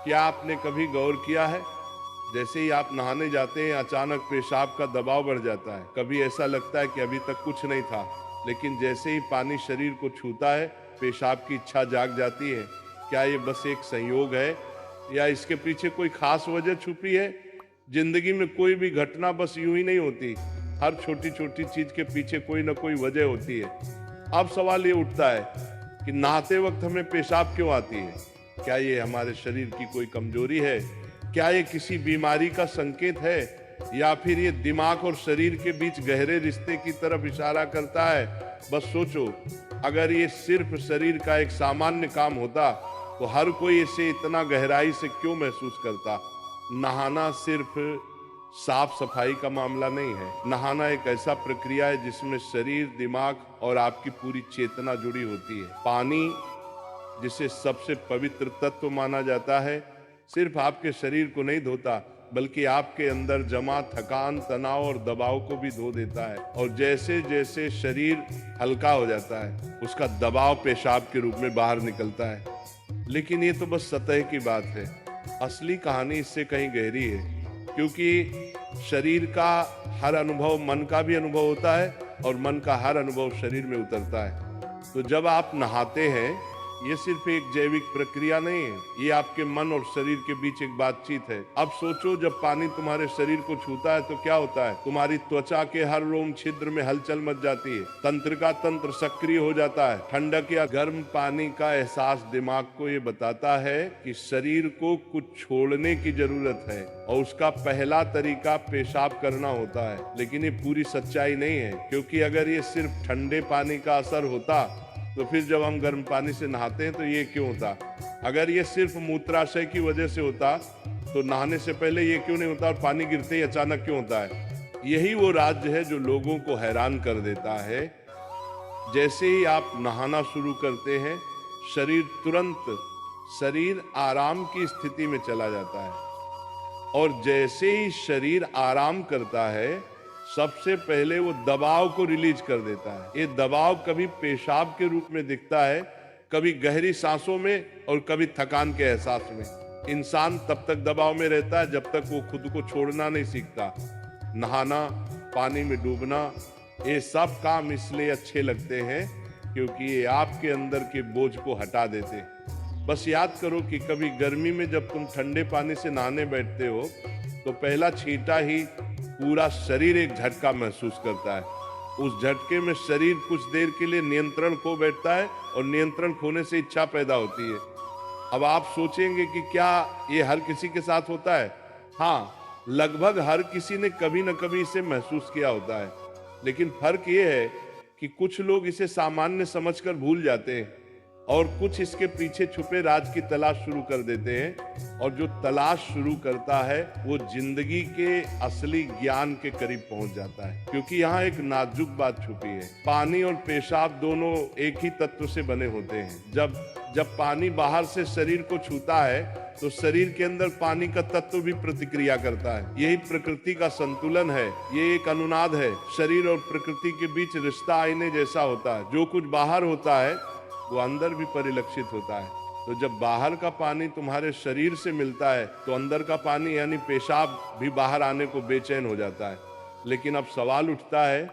क्या आपने कभी गौर किया है, जैसे ही आप नहाने जाते हैं अचानक पेशाब का दबाव बढ़ जाता है। कभी ऐसा लगता है कि अभी तक कुछ नहीं था, लेकिन जैसे ही पानी शरीर को छूता है पेशाब की इच्छा जाग जाती है। क्या ये बस एक संयोग है या इसके पीछे कोई खास वजह छुपी है? जिंदगी में कोई भी घटना बस यूं ही नहीं होती, हर छोटी छोटी चीज के पीछे कोई ना कोई वजह होती है। अब सवाल ये उठता है कि नहाते वक्त हमें पेशाब क्यों आती है? क्या ये हमारे शरीर की कोई कमजोरी है? क्या ये किसी बीमारी का संकेत है, या फिर ये दिमाग और शरीर के बीच गहरे रिश्ते की तरफ इशारा करता है? बस सोचो, अगर ये सिर्फ शरीर का एक सामान्य काम होता तो हर कोई इसे इतना गहराई से क्यों महसूस करता? नहाना सिर्फ साफ सफाई का मामला नहीं है। नहाना एक ऐसा प्रक्रिया है जिसमें शरीर, दिमाग और आपकी पूरी चेतना जुड़ी होती है। पानी, जिसे सबसे पवित्र तत्व माना जाता है, सिर्फ आपके शरीर को नहीं धोता बल्कि आपके अंदर जमा थकान, तनाव और दबाव को भी धो देता है। और जैसे जैसे शरीर हल्का हो जाता है उसका दबाव पेशाब के रूप में बाहर निकलता है। लेकिन ये तो बस सतह की बात है, असली कहानी इससे कहीं गहरी है, क्योंकि शरीर का हर अनुभव मन का भी अनुभव होता है और मन का हर अनुभव शरीर में उतरता है। तो जब आप नहाते हैं ये सिर्फ एक जैविक प्रक्रिया नहीं है, ये आपके मन और शरीर के बीच एक बातचीत है। अब सोचो, जब पानी तुम्हारे शरीर को छूता है तो क्या होता है? तुम्हारी त्वचा के हर रोम छिद्र में हलचल मच जाती है, तंत्रिका तंत्र सक्रिय हो जाता है। ठंडक या गर्म पानी का एहसास दिमाग को ये बताता है कि शरीर को कुछ छोड़ने की जरूरत है, और उसका पहला तरीका पेशाब करना होता है। लेकिन ये पूरी सच्चाई नहीं है, क्योंकि अगर ये सिर्फ ठंडे पानी का असर होता तो फिर जब हम गर्म पानी से नहाते हैं तो ये क्यों होता? अगर ये सिर्फ मूत्राशय की वजह से होता तो नहाने से पहले ये क्यों नहीं होता, और पानी गिरते ही अचानक क्यों होता है? यही वो राज्य है जो लोगों को हैरान कर देता है। जैसे ही आप नहाना शुरू करते हैं शरीर आराम की स्थिति में चला जाता है, और जैसे ही शरीर आराम करता है सबसे पहले वो दबाव को रिलीज कर देता है। ये दबाव कभी पेशाब के रूप में दिखता है, कभी गहरी सांसों में और कभी थकान के एहसास में। इंसान तब तक दबाव में रहता है जब तक वो खुद को छोड़ना नहीं सीखता। नहाना, पानी में डूबना, ये सब काम इसलिए अच्छे लगते हैं क्योंकि ये आपके अंदर के बोझ को हटा देते हैं। बस याद करो कि कभी गर्मी में जब तुम ठंडे पानी से नहाने बैठते हो तो पहला छींटा ही पूरा शरीर एक झटका महसूस करता है। उस झटके में शरीर कुछ देर के लिए नियंत्रण खो बैठता है, और नियंत्रण खोने से इच्छा पैदा होती है। अब आप सोचेंगे कि क्या ये हर किसी के साथ होता है? हाँ, लगभग हर किसी ने कभी न कभी इसे महसूस किया होता है। लेकिन फर्क ये है कि कुछ लोग इसे सामान्य समझकर भूल जाते हैं और कुछ इसके पीछे छुपे राज की तलाश शुरू कर देते हैं। और जो तलाश शुरू करता है वो जिंदगी के असली ज्ञान के करीब पहुंच जाता है, क्योंकि यहाँ एक नाजुक बात छुपी है। पानी और पेशाब दोनों एक ही तत्व से बने होते हैं। जब पानी बाहर से शरीर को छूता है तो शरीर के अंदर पानी का तत्व भी प्रतिक्रिया करता है। यही प्रकृति का संतुलन है, ये एक अनुनाद है। शरीर और प्रकृति के बीच रिश्ता आईने जैसा होता है। जो कुछ बाहर होता है वो अंदर भी परिलक्षित होता है। तो जब बाहर का पानी तुम्हारे शरीर से मिलता है तो अंदर का पानी यानी पेशाब भी बाहर आने को बेचैन हो जाता है। लेकिन अब सवाल उठता है,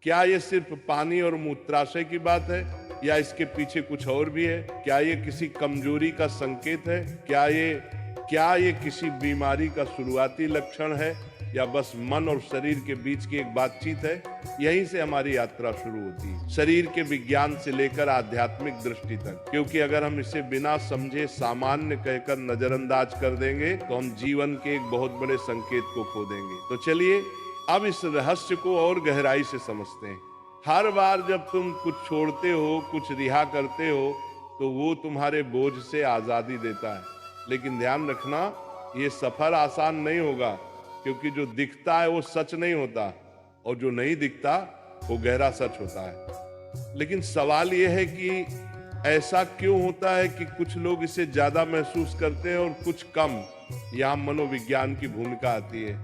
क्या ये सिर्फ पानी और मूत्राशय की बात है या इसके पीछे कुछ और भी है? क्या ये किसी कमजोरी का संकेत है? क्या ये किसी बीमारी का शुरुआती लक्षण है, या बस मन और शरीर के बीच की एक बातचीत है? यहीं से हमारी यात्रा शुरू होती है, शरीर के विज्ञान से लेकर आध्यात्मिक दृष्टि तक। क्योंकि अगर हम इसे बिना समझे सामान्य कहकर नजरअंदाज कर देंगे तो हम जीवन के एक बहुत बड़े संकेत को खो देंगे। तो चलिए अब इस रहस्य को और गहराई से समझते हैं। हर बार जब तुम कुछ छोड़ते हो, कुछ रिहा करते हो, तो वो तुम्हारे बोझ से आजादी देता है। लेकिन ध्यान रखना, ये सफर आसान नहीं होगा, क्योंकि जो दिखता है वो सच नहीं होता, और जो नहीं दिखता वो गहरा सच होता है। लेकिन सवाल ये है कि ऐसा क्यों होता है कि कुछ लोग इसे ज्यादा महसूस करते हैं और कुछ कम? यहाँ मनोविज्ञान की भूमिका आती है।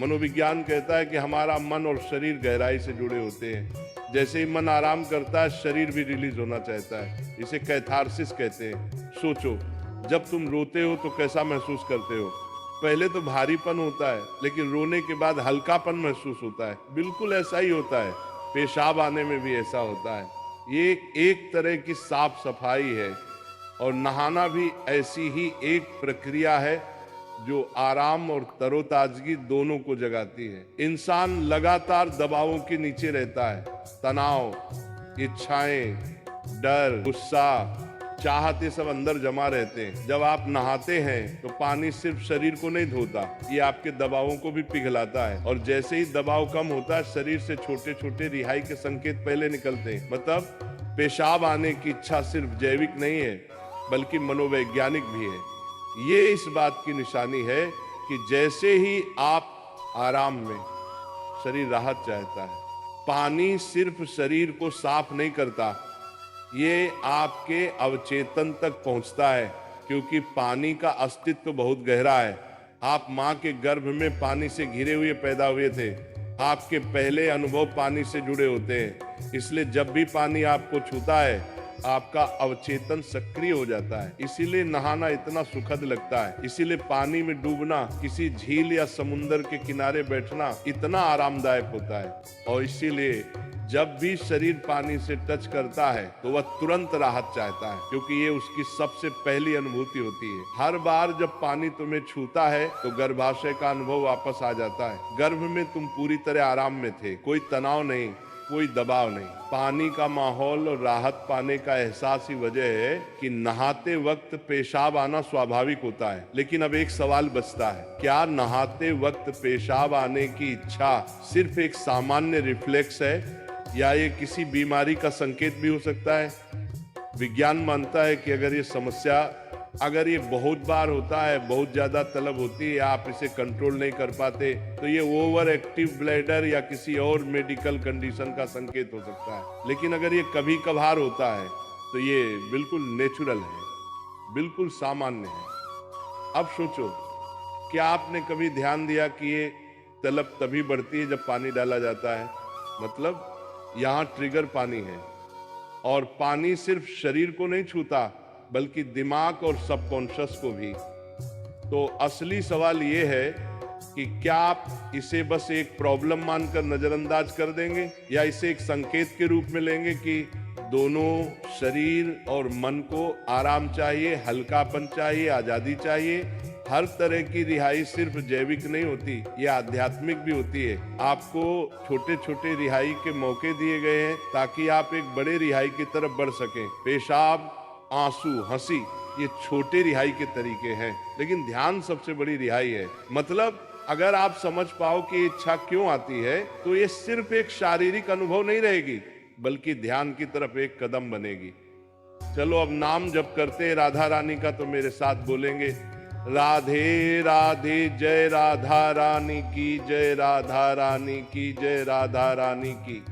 मनोविज्ञान कहता है कि हमारा मन और शरीर गहराई से जुड़े होते हैं। जैसे ही मन आराम करता है शरीर भी रिलीज होना चाहता है। इसे कैथारसिस कहते हैं। सोचो, जब तुम रोते हो तो कैसा महसूस करते हो? पहले तो भारीपन होता है, लेकिन रोने के बाद हल्कापन महसूस होता है। बिल्कुल ऐसा ही होता है, पेशाब आने में भी ऐसा होता है। ये एक तरह की साफ सफाई है, और नहाना भी ऐसी ही एक प्रक्रिया है जो आराम और तरोताजगी दोनों को जगाती है। इंसान लगातार दबावों के नीचे रहता है। तनाव, इच्छाएं, डर, गुस्सा, चाहत, ये सब अंदर जमा रहते हैं। जब आप नहाते हैं तो पानी सिर्फ शरीर को नहीं धोता, ये आपके दबावों को भी पिघलाता है। और जैसे ही दबाव कम होता है, शरीर से छोटे छोटे रिहाई के संकेत पहले निकलते हैं। मतलब पेशाब आने की इच्छा सिर्फ जैविक नहीं है, बल्कि मनोवैज्ञानिक भी है। ये इस बात की निशानी है कि जैसे ही आप आराम में, शरीर राहत चाहता है। पानी सिर्फ शरीर को साफ नहीं करता, ये आपके अवचेतन तक पहुंचता है, क्योंकि पानी का अस्तित्व बहुत गहरा है। आप माँ के गर्भ में पानी से घिरे हुए पैदा हुए थे। आपके पहले अनुभव पानी से जुड़े होते हैं, इसलिए जब भी पानी आपको छूता है, आपका अवचेतन सक्रिय हो जाता है। इसीलिए नहाना इतना सुखद लगता है। इसीलिए पानी में डूबना, किसी झील या समुंदर के किनारे बैठना इतना आरामदायक होता है। और इसीलिए जब भी शरीर पानी से टच करता है तो वह तुरंत राहत चाहता है, क्योंकि ये उसकी सबसे पहली अनुभूति होती है। हर बार जब पानी तुम्हें छूता है तो गर्भाशय का अनुभव वापस आ जाता है। गर्भ में तुम पूरी तरह आराम में थे, कोई तनाव नहीं, कोई दबाव नहीं। पानी का माहौल और राहत पाने का एहसास ही वजह है कि नहाते वक्त पेशाब आना स्वाभाविक होता है। लेकिन अब एक सवाल बचता है, क्या नहाते वक्त पेशाब आने की इच्छा सिर्फ एक सामान्य रिफ्लेक्स है, या ये किसी बीमारी का संकेत भी हो सकता है? विज्ञान मानता है कि अगर ये बहुत बार होता है, बहुत ज्यादा तलब होती है, आप इसे कंट्रोल नहीं कर पाते, तो ये ओवर एक्टिव ब्लैडर या किसी और मेडिकल कंडीशन का संकेत हो सकता है। लेकिन अगर ये कभी कभार होता है तो ये बिल्कुल नेचुरल है, बिल्कुल सामान्य है। अब सोचो, क्या आपने कभी ध्यान दिया कि ये तलब तभी बढ़ती है जब पानी डाला जाता है? मतलब यहाँ ट्रिगर पानी है, और पानी सिर्फ शरीर को नहीं छूता, बल्कि दिमाग और सबकॉन्शियस को भी। तो असली सवाल ये है कि क्या आप इसे बस एक प्रॉब्लम मानकर नजरअंदाज कर देंगे, या इसे एक संकेत के रूप में लेंगे कि दोनों शरीर और मन को आराम चाहिए, हल्कापन चाहिए, आजादी चाहिए। हर तरह की रिहाई सिर्फ जैविक नहीं होती, ये आध्यात्मिक भी होती है। आपको छोटे छोटे रिहाई के मौके दिए गए हैं ताकि आप एक बड़े रिहाई की तरफ बढ़ सकें। पेशाब, आंसू, हंसी, ये छोटे रिहाई के तरीके हैं, लेकिन ध्यान सबसे बड़ी रिहाई है। मतलब अगर आप समझ पाओ कि इच्छा क्यों आती है, तो ये सिर्फ एक शारीरिक अनुभव नहीं रहेगी, बल्कि ध्यान की तरफ एक कदम बनेगी। चलो अब नाम जप करते हैं राधा रानी का, तो मेरे साथ बोलेंगे, राधे राधे, जय राधा रानी की जय, राधा रानी की जय, राधा रानी की।